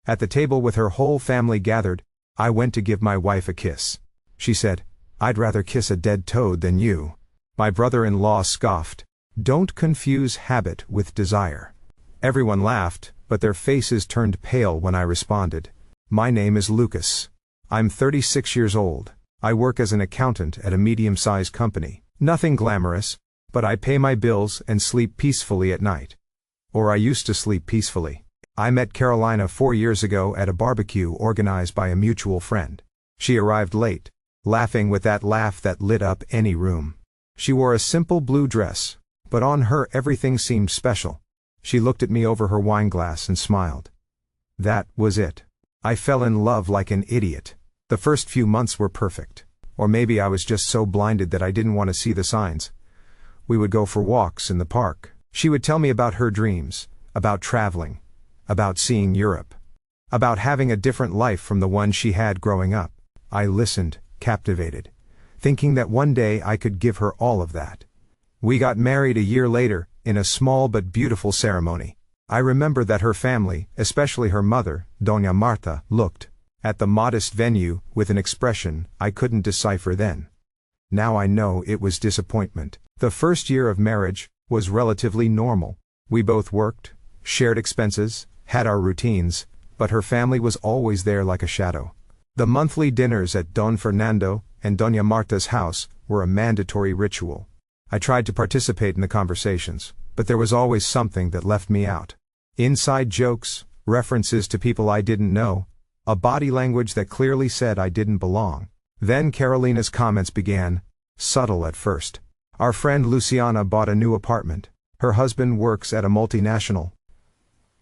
At the table with her whole family gathered, I went to give my wife a kiss. She said, "I'd rather kiss a dead toad than you." My brother-in-law scoffed, "Don't confuse habit with desire." Everyone laughed, but their faces turned pale when I responded, "My name is Lucas. I'm 36 years old. I work as an accountant at a medium-sized company. Nothing glamorous, but I pay my bills and sleep peacefully at night. Or I used to sleep peacefully. I met Carolina 4 years ago at a barbecue organized by a mutual friend. She arrived late, laughing with that laugh that lit up any room. She wore a simple blue dress, but on her everything seemed special. She looked at me over her wine glass and smiled. That was it. I fell in love like an idiot. The first few months were perfect. Or maybe I was just so blinded that I didn't want to see the signs. We would go for walks in the park. She would tell me about her dreams, about traveling, about seeing Europe, about having a different life from the one she had growing up. I listened, captivated, thinking that one day I could give her all of that. We got married a year later, in a small but beautiful ceremony. I remember that her family, especially her mother, Doña Marta, looked at the modest venue with an expression I couldn't decipher then. Now I know it was disappointment. The first year of marriage was relatively normal. We both worked, shared expenses, had our routines, but her family was always there like a shadow. The monthly dinners at Don Fernando and Doña Marta's house were a mandatory ritual. I tried to participate in the conversations, but there was always something that left me out. Inside jokes, references to people I didn't know, a body language that clearly said I didn't belong. Then Carolina's comments began, subtle at first. Our friend Luciana bought a new apartment. Her husband works at a multinational.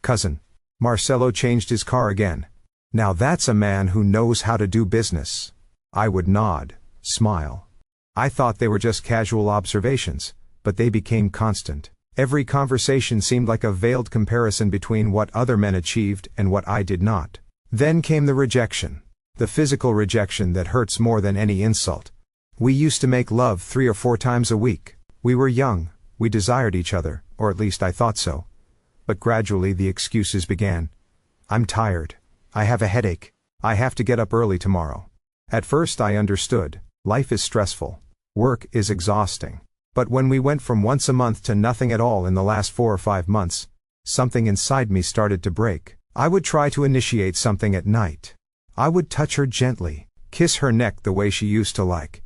Cousin Marcelo changed his car again. Now that's a man who knows how to do business. I would nod, smile. I thought they were just casual observations, but they became constant. Every conversation seemed like a veiled comparison between what other men achieved and what I did not. Then came the rejection. The physical rejection that hurts more than any insult. We used to make love 3 or 4 times a week. We were young, we desired each other, or at least I thought so. But gradually the excuses began. I'm tired. I have a headache. I have to get up early tomorrow. At first I understood. Life is stressful. Work is exhausting. But when we went from once a month to nothing at all in the last 4 or 5 months, something inside me started to break. I would try to initiate something at night. I would touch her gently, kiss her neck the way she used to like.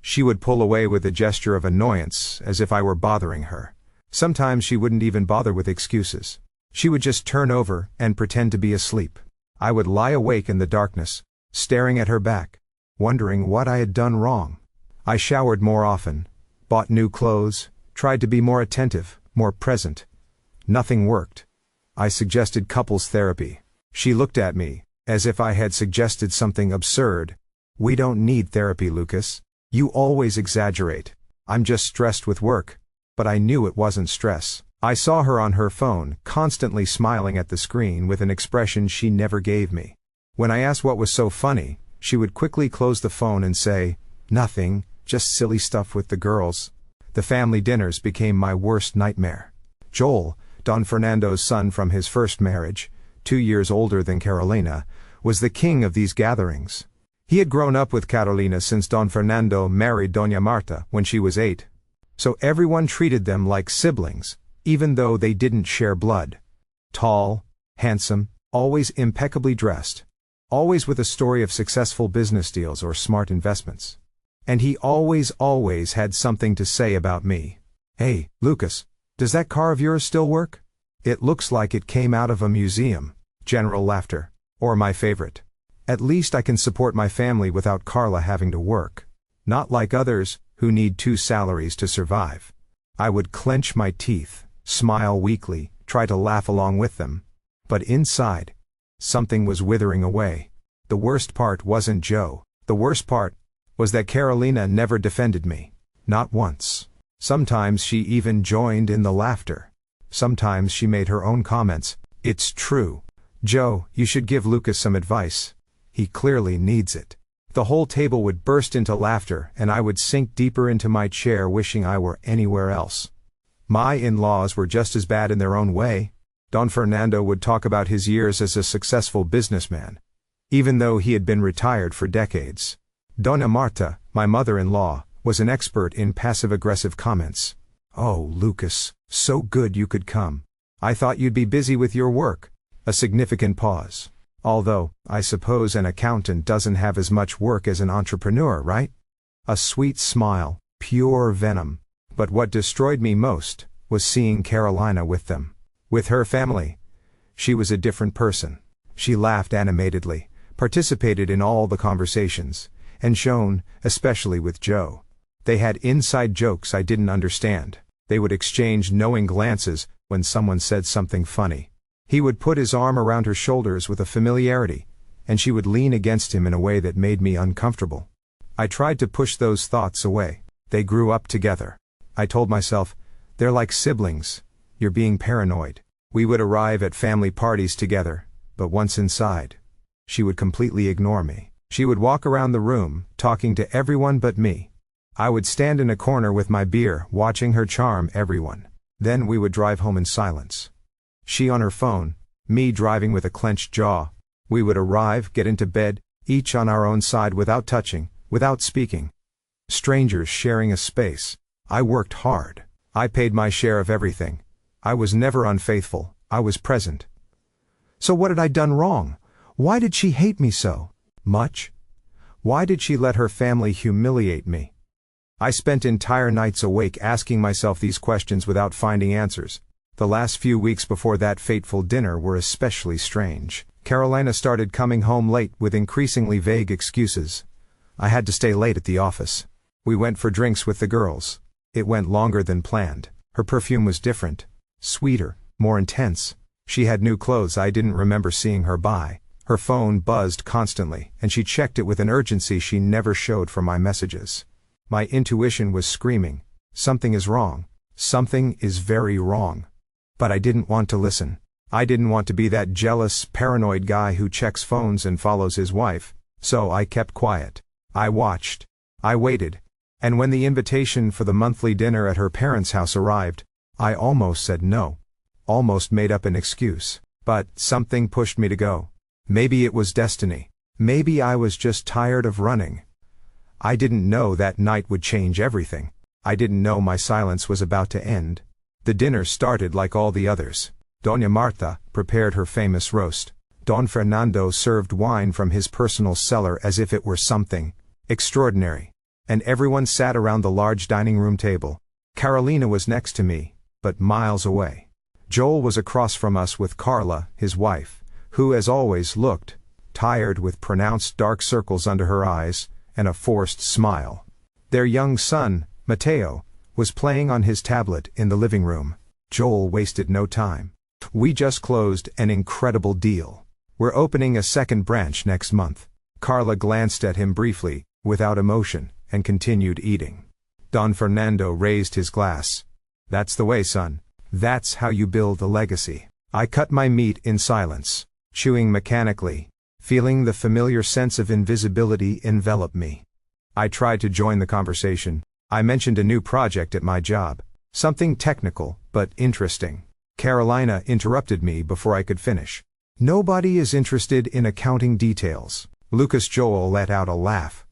She would pull away with a gesture of annoyance, as if I were bothering her. Sometimes she wouldn't even bother with excuses. She would just turn over and pretend to be asleep. I would lie awake in the darkness, staring at her back, wondering what I had done wrong. I showered more often, bought new clothes, tried to be more attentive, more present. Nothing worked. I suggested couples therapy. She looked at me, as if I had suggested something absurd. We don't need therapy, Lucas. You always exaggerate. I'm just stressed with work. But I knew it wasn't stress. I saw her on her phone, constantly smiling at the screen with an expression she never gave me. When I asked what was so funny, she would quickly close the phone and say, "Nothing, just silly stuff with the girls." The family dinners became my worst nightmare. Joel, Don Fernando's son from his first marriage, 2 years older than Carolina, was the king of these gatherings. He had grown up with Carolina since Don Fernando married Doña Marta when she was 8. So everyone treated them like siblings, even though they didn't share blood. Tall, handsome, always impeccably dressed. Always with a story of successful business deals or smart investments. And he always had something to say about me. "Hey, Lucas, does that car of yours still work? It looks like it came out of a museum." General laughter. Or my favorite. "At least I can support my family without Carla having to work. Not like others, who need 2 salaries to survive." I would clench my teeth, smile weakly, try to laugh along with them. But inside, something was withering away. The worst part wasn't Joe. The worst part was that Carolina never defended me. Not once. Sometimes she even joined in the laughter. Sometimes she made her own comments. "It's true. Joe, you should give Lucas some advice. He clearly needs it." The whole table would burst into laughter and I would sink deeper into my chair wishing I were anywhere else. My in-laws were just as bad in their own way. Don Fernando would talk about his years as a successful businessman, even though he had been retired for decades. Doña Marta, my mother-in-law, was an expert in passive-aggressive comments. "Oh, Lucas, so good you could come. I thought you'd be busy with your work." A significant pause. "Although, I suppose an accountant doesn't have as much work as an entrepreneur, right?" A sweet smile, pure venom. But what destroyed me most was seeing Carolina with them. With her family. She was a different person. She laughed animatedly, participated in all the conversations, and shone, especially with Joe. They had inside jokes I didn't understand. They would exchange knowing glances when someone said something funny. He would put his arm around her shoulders with a familiarity, and she would lean against him in a way that made me uncomfortable. I tried to push those thoughts away. They grew up together. I told myself, they're like siblings. You're being paranoid. We would arrive at family parties together, but once inside, she would completely ignore me. She would walk around the room, talking to everyone but me. I would stand in a corner with my beer, watching her charm everyone. Then we would drive home in silence. She on her phone, me driving with a clenched jaw. We would arrive, get into bed, each on our own side without touching, without speaking. Strangers sharing a space. I worked hard. I paid my share of everything. I was never unfaithful. I was present. So what had I done wrong? Why did she hate me so much? Why did she let her family humiliate me? I spent entire nights awake asking myself these questions without finding answers. The last few weeks before that fateful dinner were especially strange. Carolina started coming home late with increasingly vague excuses. I had to stay late at the office. We went for drinks with the girls. It went longer than planned. Her perfume was different, sweeter, more intense. She had new clothes I didn't remember seeing her buy. Her phone buzzed constantly, and she checked it with an urgency she never showed for my messages. My intuition was screaming, something is wrong. Something is very wrong. But I didn't want to listen. I didn't want to be that jealous, paranoid guy who checks phones and follows his wife. So I kept quiet. I watched. I waited. And when the invitation for the monthly dinner at her parents' house arrived, I almost said no. Almost made up an excuse. But something pushed me to go. Maybe it was destiny. Maybe I was just tired of running. I didn't know that night would change everything. I didn't know my silence was about to end. The dinner started like all the others. Doña Marta prepared her famous roast. Don Fernando served wine from his personal cellar as if it were something extraordinary. And everyone sat around the large dining room table. Carolina was next to me, but miles away. Joel was across from us with Carla, his wife, who as always looked tired with pronounced dark circles under her eyes and a forced smile. Their young son, Mateo, was playing on his tablet in the living room. Joel wasted no time. "We just closed an incredible deal. We're opening a second branch next month." Carla glanced at him briefly, without emotion, and continued eating. Don Fernando raised his glass. "That's the way, son. That's how you build a legacy." I cut my meat in silence, chewing mechanically, feeling the familiar sense of invisibility envelop me. I tried to join the conversation. I mentioned a new project at my job. Something technical, but interesting. Carolina interrupted me before I could finish. "Nobody is interested in accounting details." Lucas Joel let out a laugh.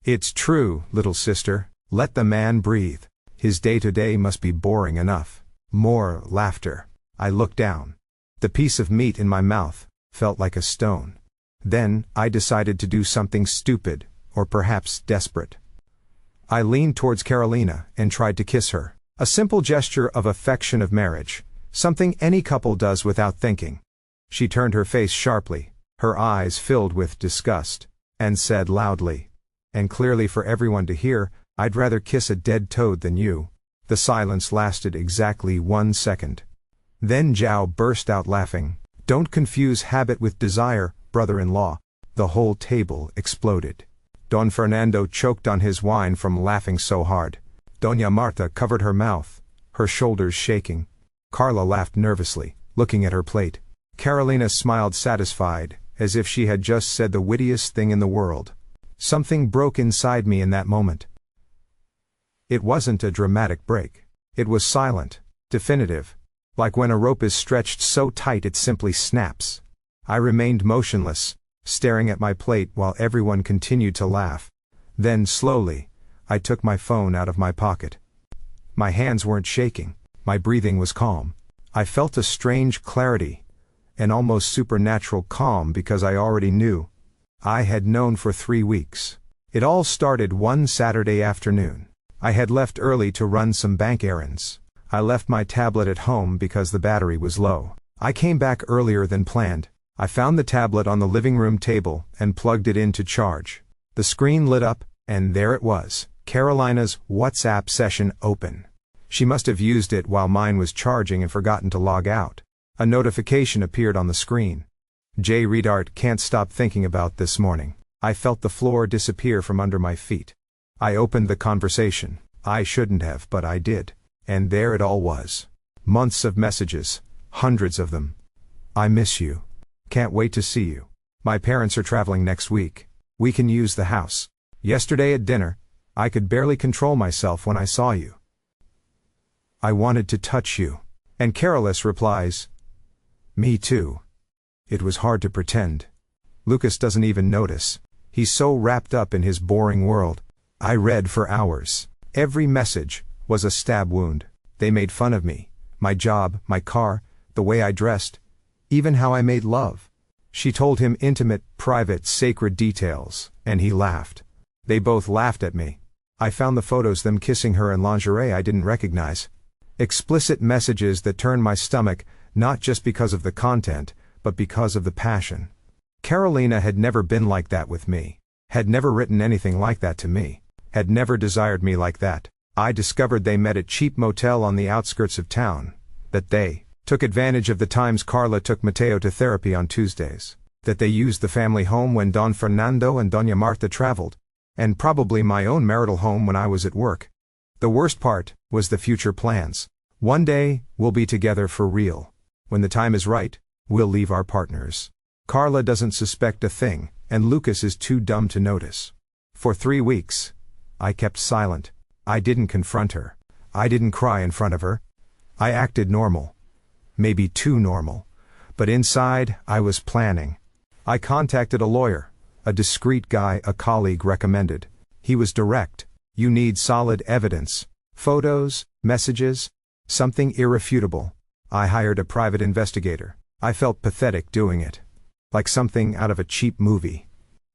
"It's true, little sister. Let the man breathe. His day-to-day must be boring enough." More laughter. I looked down. The piece of meat in my mouth felt like a stone. Then, I decided to do something stupid, or perhaps desperate. I leaned towards Carolina and tried to kiss her. A simple gesture of affection of marriage. Something any couple does without thinking. She turned her face sharply, her eyes filled with disgust, and said loudly, and clearly for everyone to hear, "I'd rather kiss a dead toad than you." The silence lasted exactly 1 second. Then Zhao burst out laughing. "Don't confuse habit with desire, brother-in-law." The whole table exploded. Don Fernando choked on his wine from laughing so hard. Doña Marta covered her mouth, her shoulders shaking. Carla laughed nervously, looking at her plate. Carolina smiled satisfied, as if she had just said the wittiest thing in the world. Something broke inside me in that moment. It wasn't a dramatic break. It was silent, definitive, Like when a rope is stretched so tight it simply snaps. I remained motionless, staring at my plate while everyone continued to laugh. Then, slowly, I took my phone out of my pocket. My hands weren't shaking, my breathing was calm. I felt a strange clarity, an almost supernatural calm because I already knew. I had known for 3 weeks. It all started one Saturday afternoon. I had left early to run some bank errands. I left my tablet at home because the battery was low. I came back earlier than planned. I found the tablet on the living room table and plugged it in to charge. The screen lit up, and there it was, Carolina's WhatsApp session open. She must have used it while mine was charging and forgotten to log out. A notification appeared on the screen. J. Redart can't stop thinking about this morning. I felt the floor disappear from under my feet. I opened the conversation. I shouldn't have, but I did. And there it all was. Months of messages. Hundreds of them. I miss you. Can't wait to see you. My parents are traveling next week. We can use the house. Yesterday at dinner, I could barely control myself when I saw you. I wanted to touch you. And Carolus replies, me too. It was hard to pretend. Lucas doesn't even notice. He's so wrapped up in his boring world. I read for hours. Every message was a stab wound. They made fun of me, my job, my car, the way I dressed, even how I made love. She told him intimate, private, sacred details, and he laughed. They both laughed at me. I found the photos them kissing her in lingerie I didn't recognize. Explicit messages that turned my stomach, not just because of the content, but because of the passion. Carolina had never been like that with me, had never written anything like that to me, had never desired me like that. I discovered they met at cheap motel on the outskirts of town, that they took advantage of the times Carla took Mateo to therapy on Tuesdays, that they used the family home when Don Fernando and Doña Marta traveled, and probably my own marital home when I was at work. The worst part was the future plans. One day, we'll be together for real. When the time is right, we'll leave our partners. Carla doesn't suspect a thing, and Lucas is too dumb to notice. For 3 weeks, I kept silent. I didn't confront her. I didn't cry in front of her. I acted normal. Maybe too normal. But inside, I was planning. I contacted a lawyer, a discreet guy a colleague recommended. He was direct. You need solid evidence. Photos, messages, something irrefutable. I hired a private investigator. I felt pathetic doing it. Like something out of a cheap movie.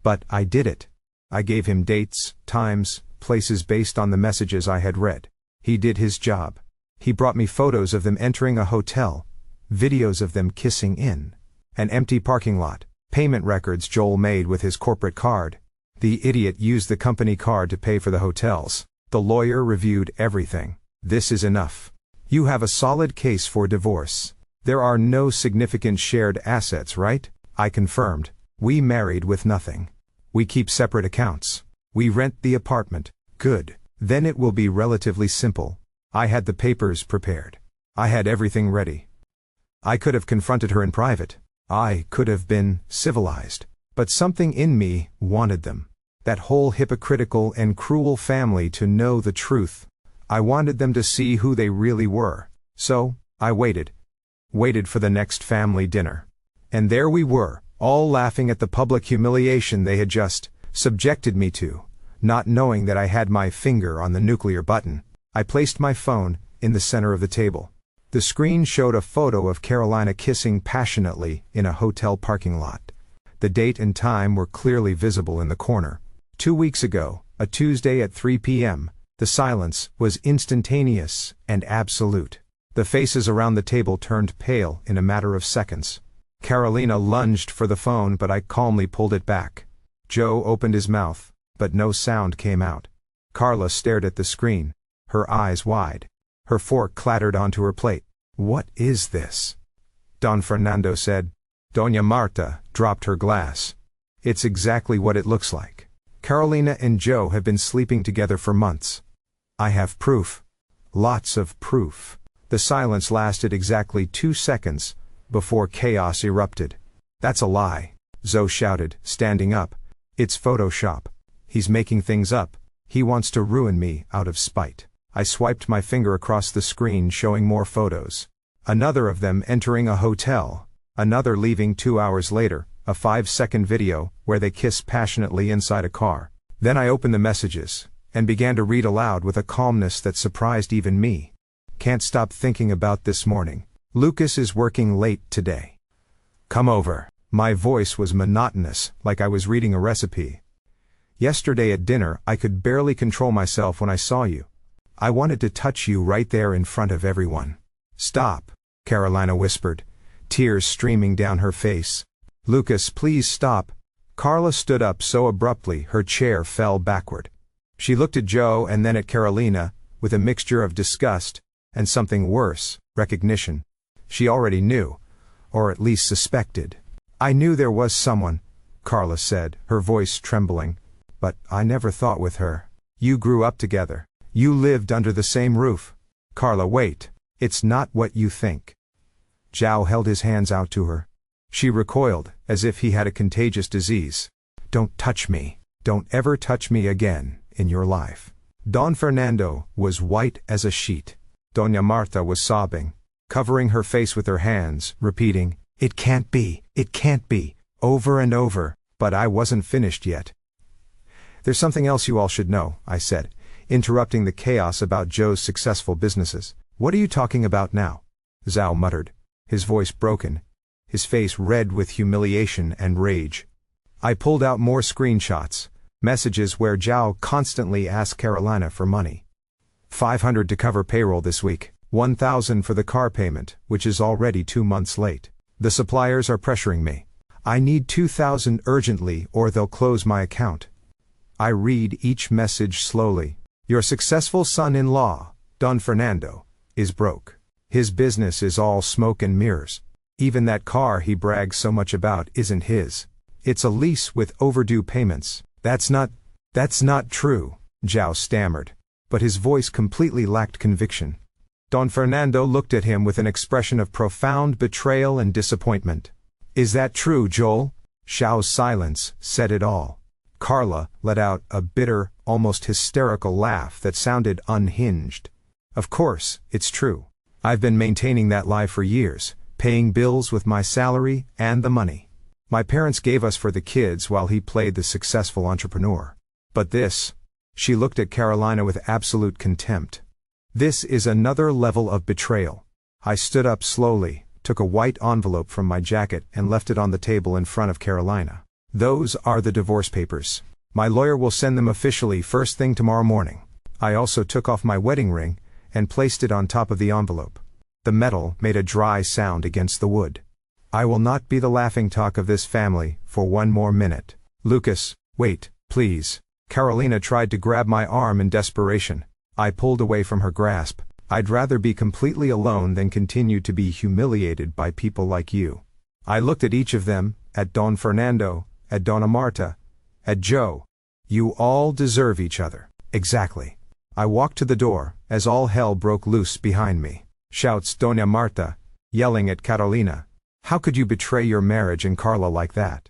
But I did it. I gave him dates, times, places based on the messages I had read. He did his job. He brought me photos of them entering a hotel, videos of them kissing in an empty parking lot, payment records Joel made with his corporate card. The idiot used the company card to pay for the hotels. The lawyer reviewed everything. This is enough. You have a solid case for divorce. There are no significant shared assets, right? I confirmed. We married with nothing. We keep separate accounts. We rent the apartment. Good. Then it will be relatively simple. I had the papers prepared. I had everything ready. I could have confronted her in private. I could have been civilized. But something in me wanted them. That whole hypocritical and cruel family to know the truth. I wanted them to see who they really were. So, I waited. Waited for the next family dinner. And there we were, all laughing at the public humiliation they had just subjected me to, not knowing that I had my finger on the nuclear button. I placed my phone in the center of the table. The screen showed a photo of Carolina kissing passionately in a hotel parking lot. The date and time were clearly visible in the corner. 2 weeks ago, a Tuesday at 3 p.m., the silence was instantaneous and absolute. The faces around the table turned pale in a matter of seconds. Carolina lunged for the phone, but I calmly pulled it back. Joe opened his mouth, but no sound came out. Carla stared at the screen, her eyes wide. Her fork clattered onto her plate. What is this? Don Fernando said. Doña Marta dropped her glass. It's exactly what it looks like. Carolina and Joe have been sleeping together for months. I have proof. Lots of proof. The silence lasted exactly 2 seconds, before chaos erupted. That's a lie, Zoe shouted, standing up. It's Photoshop. He's making things up. He wants to ruin me out of spite. I swiped my finger across the screen showing more photos. Another of them entering a hotel, another leaving 2 hours later, a 5-second video where they kiss passionately inside a car. Then I opened the messages and began to read aloud with a calmness that surprised even me. Can't stop thinking about this morning. Lucas is working late today. Come over. My voice was monotonous, like I was reading a recipe. Yesterday at dinner, I could barely control myself when I saw you. I wanted to touch you right there in front of everyone. Stop, Carolina whispered, tears streaming down her face. Lucas, please stop. Carla stood up so abruptly her chair fell backward. She looked at Joe and then at Carolina, with a mixture of disgust, and something worse, recognition. She already knew, or at least suspected. I knew there was someone, Carla said, her voice trembling. But I never thought with her. You grew up together. You lived under the same roof. Carla, wait. It's not what you think. Zhao held his hands out to her. She recoiled, as if he had a contagious disease. Don't touch me. Don't ever touch me again, in your life. Don Fernando was white as a sheet. Doña Marta was sobbing, covering her face with her hands, repeating, it can't be, over and over, but I wasn't finished yet. There's something else you all should know, I said, interrupting the chaos about Joe's successful businesses. What are you talking about now? Zhao muttered, his voice broken, his face red with humiliation and rage. I pulled out more screenshots, messages where Zhao constantly asked Carolina for money. 500 to cover payroll this week, 1,000 for the car payment, which is already 2 months late. The suppliers are pressuring me. I need 2,000 urgently or they'll close my account. I read each message slowly. Your successful son-in-law, Don Fernando, is broke. His business is all smoke and mirrors. Even that car he brags so much about isn't his. It's a lease with overdue payments. That's not true, Zhao stammered. But his voice completely lacked conviction. Don Fernando looked at him with an expression of profound betrayal and disappointment. Is that true, Joel? Zhao's silence said it all. Carla let out a bitter, almost hysterical laugh that sounded unhinged. Of course, it's true. I've been maintaining that lie for years, paying bills with my salary and the money my parents gave us for the kids while he played the successful entrepreneur. But this, she looked at Carolina with absolute contempt. This is another level of betrayal. I stood up slowly, took a white envelope from my jacket and left it on the table in front of Carolina. Those are the divorce papers. My lawyer will send them officially first thing tomorrow morning. I also took off my wedding ring and placed it on top of the envelope. The metal made a dry sound against the wood. I will not be the laughingstock of this family for one more minute. Lucas, wait, please. Carolina tried to grab my arm in desperation. I pulled away from her grasp. I'd rather be completely alone than continue to be humiliated by people like you. I looked at each of them, at Don Fernando, at Donna Marta, at Joe. You all deserve each other. Exactly. I walked to the door, as all hell broke loose behind me. Shouts Doña Marta, yelling at Carolina. How could you betray your marriage and Carla like that?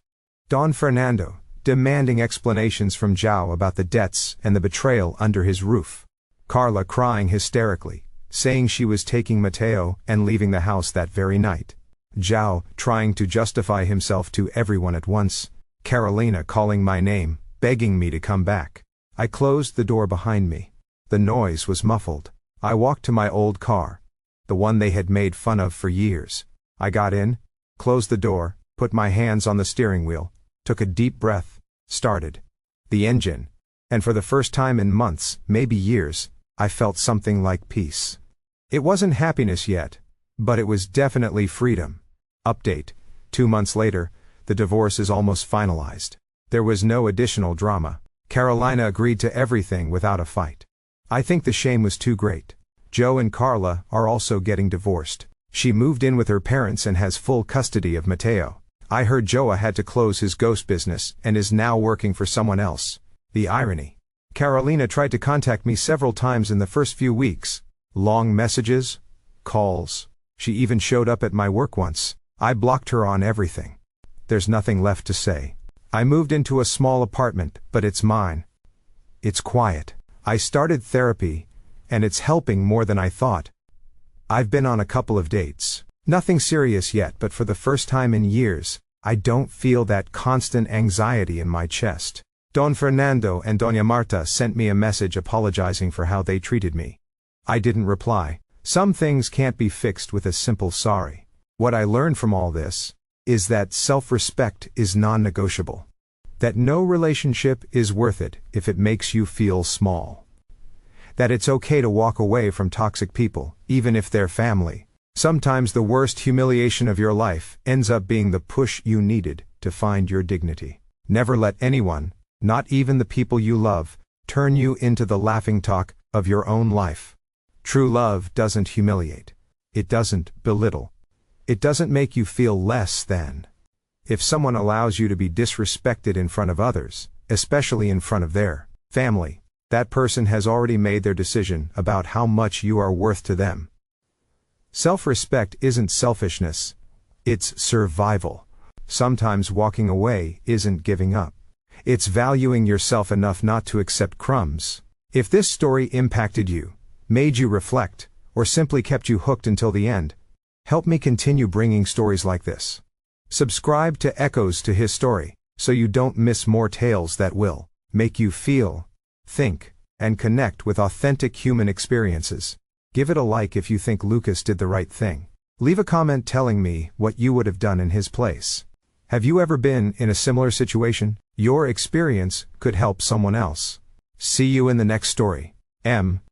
Don Fernando, demanding explanations from Zhao about the debts and the betrayal under his roof. Carla crying hysterically, saying she was taking Mateo and leaving the house that very night. Zhao trying to justify himself to everyone at once. Carolina calling my name, begging me to come back. I closed the door behind me. The noise was muffled. I walked to my old car, the one they had made fun of for years. I got in, closed the door, put my hands on the steering wheel, took a deep breath, started the engine, and for the first time in months, maybe years, I felt something like peace. It wasn't happiness yet, but it was definitely freedom. Update: 2 months later, the divorce is almost finalized. There was no additional drama. Carolina agreed to everything without a fight. I think the shame was too great. Joe and Carla are also getting divorced. She moved in with her parents and has full custody of Mateo. I heard Joa had to close his ghost business and is now working for someone else. The irony. Carolina tried to contact me several times in the first few weeks. Long messages, calls. She even showed up at my work once. I blocked her on everything. There's nothing left to say. I moved into a small apartment, but it's mine. It's quiet. I started therapy, and it's helping more than I thought. I've been on a couple of dates. Nothing serious yet, but for the first time in years, I don't feel that constant anxiety in my chest. Don Fernando and Doña Marta sent me a message apologizing for how they treated me. I didn't reply. Some things can't be fixed with a simple sorry. What I learned from all this is that self-respect is non-negotiable. That no relationship is worth it if it makes you feel small. That it's okay to walk away from toxic people, even if they're family. Sometimes the worst humiliation of your life ends up being the push you needed to find your dignity. Never let anyone, not even the people you love, turn you into the laughingstock of your own life. True love doesn't humiliate. It doesn't belittle. It doesn't make you feel less than. If someone allows you to be disrespected in front of others, especially in front of their family, that person has already made their decision about how much you are worth to them. Self-respect isn't selfishness. It's survival. Sometimes walking away isn't giving up. It's valuing yourself enough not to accept crumbs. If this story impacted you, made you reflect, or simply kept you hooked until the end, help me continue bringing stories like this. Subscribe to Echoes to His Story, so you don't miss more tales that will make you feel, think, and connect with authentic human experiences. Give it a like if you think Lucas did the right thing. Leave a comment telling me what you would have done in his place. Have you ever been in a similar situation? Your experience could help someone else. See you in the next story. M.